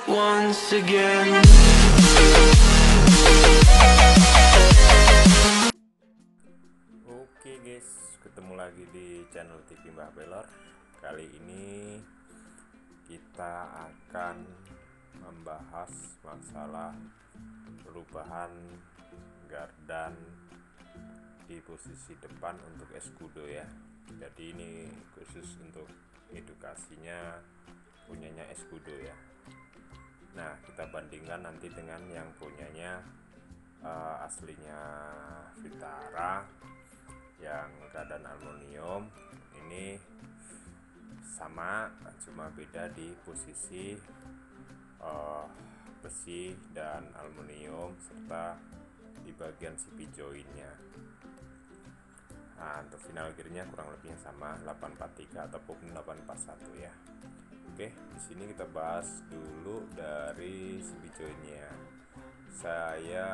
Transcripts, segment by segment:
once again. Oke guys, ketemu lagi di channel TV Mbah Pelor. Kali ini kita akan membahas masalah perubahan gardan di posisi depan untuk escudo ya. Jadi ini khusus untuk edukasinya punyanya escudo ya. Nah, kita bandingkan nanti dengan yang punyanya aslinya Vitara yang gardan aluminium. Ini sama, cuma beda di posisi besi dan aluminium serta di bagian CP joinnya. Nah, untuk final gearnya kurang lebihnya sama 843 ataupun 841 ya. Oke, di sini kita bahas dulu dari CP joinnya. Saya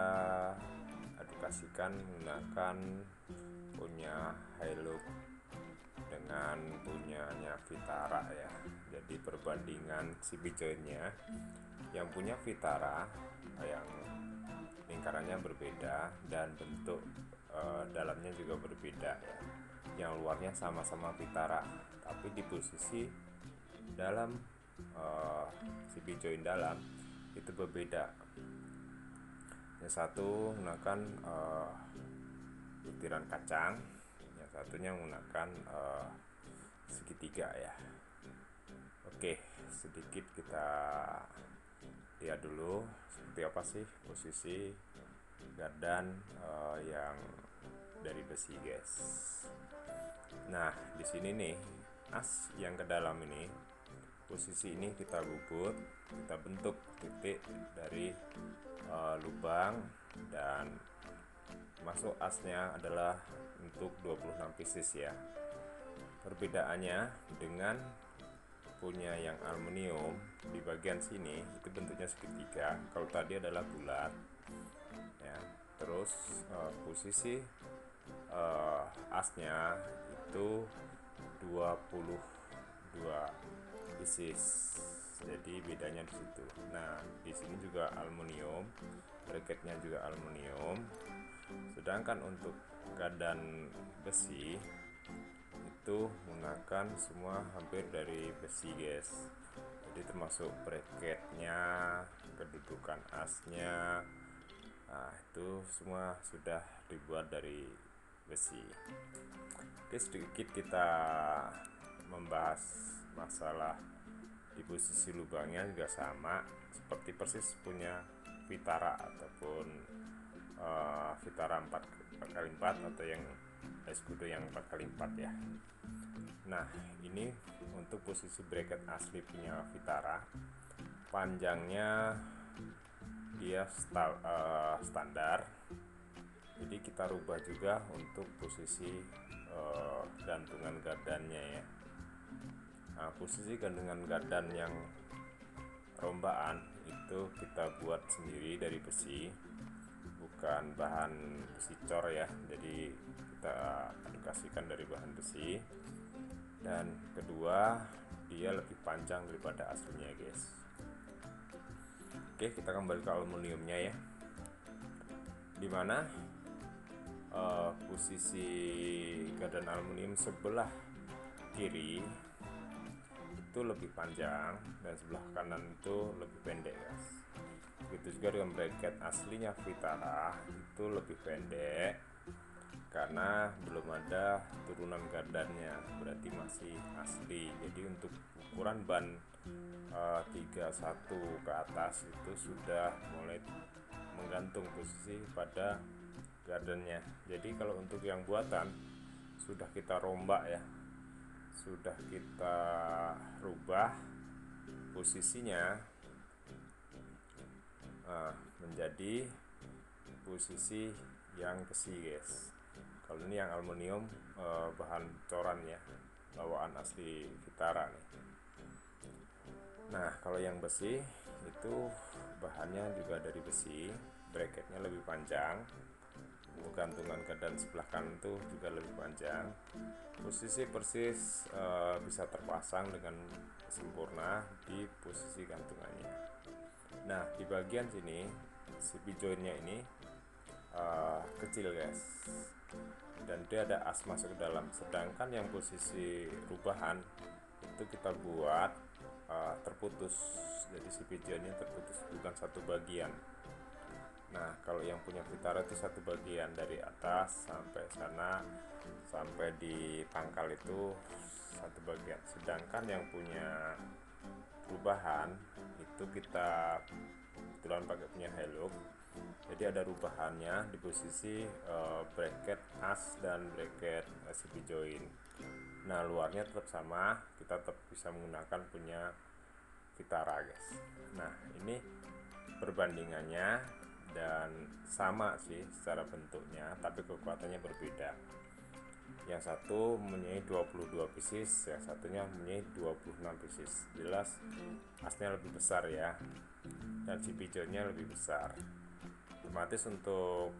edukasikan menggunakan punya Hilux dengan punyanya Vitara ya. Jadi perbandingan CP joinnya, yang punya Vitara yang lingkarannya berbeda dan bentuk dalamnya juga berbeda ya. Yang luarnya sama-sama Vitara, tapi di posisi dalam CP join dalam itu berbeda. Yang satu menggunakan butiran kacang, yang satunya menggunakan segitiga ya. Oke, sedikit kita lihat dulu seperti apa sih posisi gardan yang dari besi guys. Nah, di sini nih as yang ke dalam ini, posisi ini kita bubut, kita bentuk titik dari lubang, dan masuk asnya adalah untuk 26 pieces ya. Perbedaannya dengan punya yang aluminium, di bagian sini itu bentuknya segitiga, kalau tadi adalah bulat ya. Terus posisi asnya itu 22 pieces. Jadi bedanya di situ. Nah, di sini juga aluminium, bracketnya juga aluminium. Sedangkan untuk gardan besi itu menggunakan semua hampir dari besi guys. Jadi termasuk bracketnya, kedudukan asnya, nah itu semua sudah dibuat dari besi. Oke, sedikit kita membahas masalah di posisi lubangnya juga sama seperti persis punya Vitara ataupun Vitara 4x4 atau yang escudo yang 4x4 ya. Nah, ini untuk posisi bracket asli punya Vitara, panjangnya dia standar. Jadi kita rubah juga untuk posisi gantungan gardannya ya. Nah, posisi gantungan gardan yang rombaan itu kita buat sendiri dari besi, bukan bahan besi cor ya. Jadi kita edukasikan dari bahan besi. Dan kedua, dia lebih panjang daripada aslinya guys. Oke, kita kembali ke aluminiumnya ya, dimana posisi gardan aluminium sebelah kiri itu lebih panjang dan sebelah kanan itu lebih pendek guys. Begitu juga dengan bracket aslinya Vitara, itu lebih pendek karena belum ada turunan gardannya, berarti masih asli. Jadi untuk ukuran ban 31 ke atas itu sudah mulai menggantung posisi pada gardannya. Jadi kalau untuk yang buatan sudah kita rombak ya, sudah kita rubah posisinya menjadi posisi yang besi guys. Kalau ini yang aluminium bahan coran ya, bawaan asli Vitara nih. Nah, kalau yang besi itu bahannya juga dari besi, bracketnya lebih panjang Untuk gantungan gardan sebelah kanan itu juga lebih panjang. Posisi persis bisa terpasang dengan sempurna di posisi gantungannya. Nah, di bagian sini CP jointnya ini kecil guys, dan dia ada as masuk ke dalam. Sedangkan yang posisi rubahan itu kita buat terputus, jadi CP jointnya terputus, bukan satu bagian. Nah, kalau yang punya Vitara itu satu bagian dari atas sampai sana, sampai di pangkal itu satu bagian. Sedangkan yang punya rubahan itu kita kebetulan pakai punya Hilux, jadi ada rubahannya di posisi bracket as dan bracket CP joint. Nah, luarnya tetap sama, kita tetap bisa menggunakan punya Vitara guys. Nah, ini perbandingannya, dan sama sih secara bentuknya, tapi kekuatannya berbeda. Yang satu mempunyai 22 pieces, yang satunya mempunyai 26 pieces. Jelas asnya lebih besar ya, dan CP jointnya lebih besar. Otomatis untuk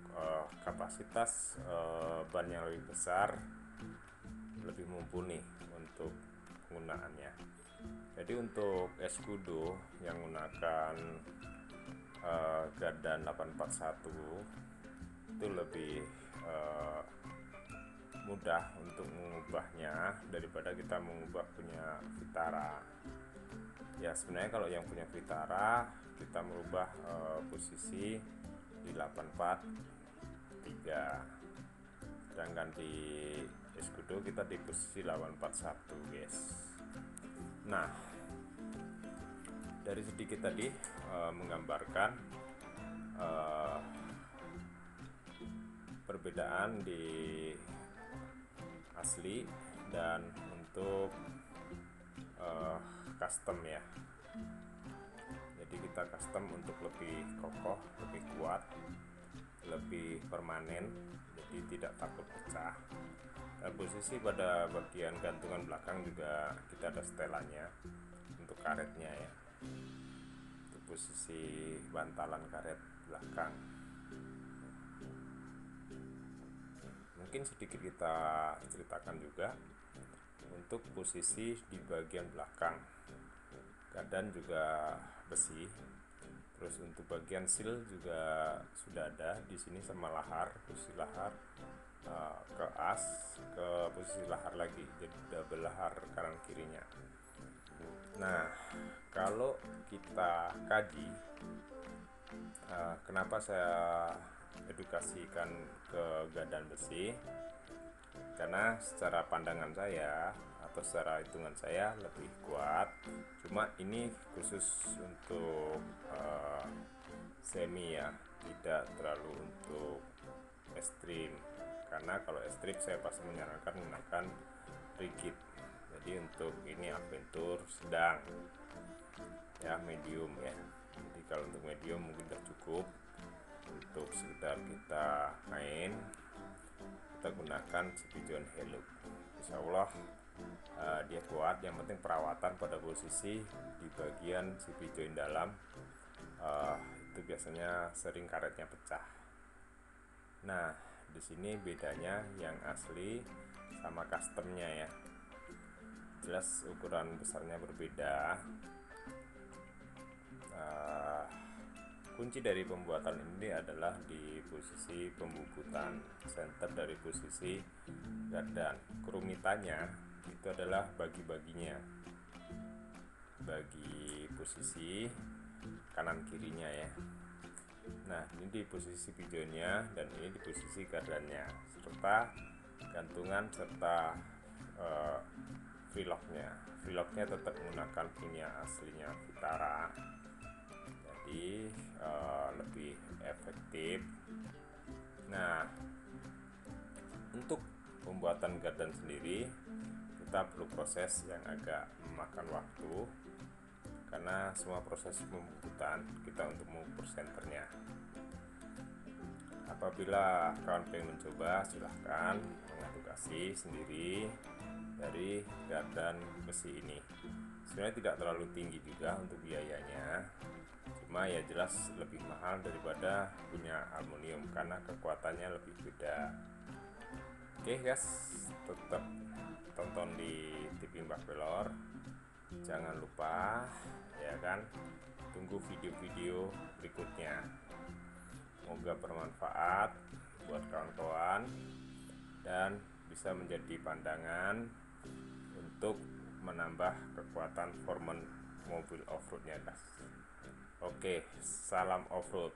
kapasitas ban yang lebih besar lebih mumpuni untuk penggunaannya. Jadi untuk Escudo yang menggunakan gardan 841 itu lebih mudah untuk mengubahnya daripada kita mengubah punya Vitara. Ya, sebenarnya kalau yang punya Vitara kita merubah posisi di 843, sedangkan di Escudo kita di posisi 841 guys. Nah, dari sedikit tadi menggambarkan perbedaan di asli dan untuk custom ya. Jadi kita custom untuk lebih kokoh, lebih kuat, lebih permanen, jadi tidak takut pecah. Dan posisi pada bagian gantungan belakang juga kita ada setelannya untuk karetnya ya, untuk posisi bantalan karet belakang. Mungkin sedikit kita ceritakan juga untuk posisi di bagian belakang. Gardan juga besi, terus untuk bagian seal juga sudah ada di sini sama lahar, posisi lahar ke as, ke posisi lahar lagi, jadi double lahar kanan kirinya. Nah, kalau kita kaji kenapa saya edukasikan ke gardan besi, karena secara pandangan saya atau secara hitungan saya lebih kuat. Cuma ini khusus untuk semi ya, tidak terlalu untuk ekstrim, karena kalau ekstrim saya pasti menyarankan menggunakan rigid. Jadi untuk ini adventure sedang ya, medium ya. Jadi kalau untuk medium mungkin sudah cukup untuk sekedar kita main, kita gunakan CP joint Hilux. Insya Allah dia kuat. Yang penting perawatan pada posisi di bagian CP joint dalam itu biasanya sering karetnya pecah. Nah, di sini bedanya yang asli sama customnya ya. Jelas ukuran besarnya berbeda. Kunci dari pembuatan ini adalah di posisi pembubutan center dari posisi gardan. Kerumitannya itu adalah bagi-baginya, bagi posisi kanan kirinya ya. Nah, ini di posisi videonya dan ini di posisi gardannya, serta gantungan serta Vlognya tetap menggunakan punya aslinya Vitara, jadi lebih efektif. Nah, untuk pembuatan gardan sendiri kita perlu proses yang agak memakan waktu, karena semua proses pembuatan kita untuk mengukur senternya. Apabila kawan pengen mencoba, silahkan mengedukasi sendiri dari gardan besi ini. Sebenarnya tidak terlalu tinggi juga untuk biayanya, cuma ya jelas lebih mahal daripada punya aluminium karena kekuatannya lebih beda. Oke guys, tetap tonton di TV Mbah Pelor, jangan lupa ya kan, tunggu video-video berikutnya. Semoga bermanfaat buat kawan-kawan dan bisa menjadi pandangan untuk menambah kekuatan performa mobil off-roadnya guys. Oke, salam off-road.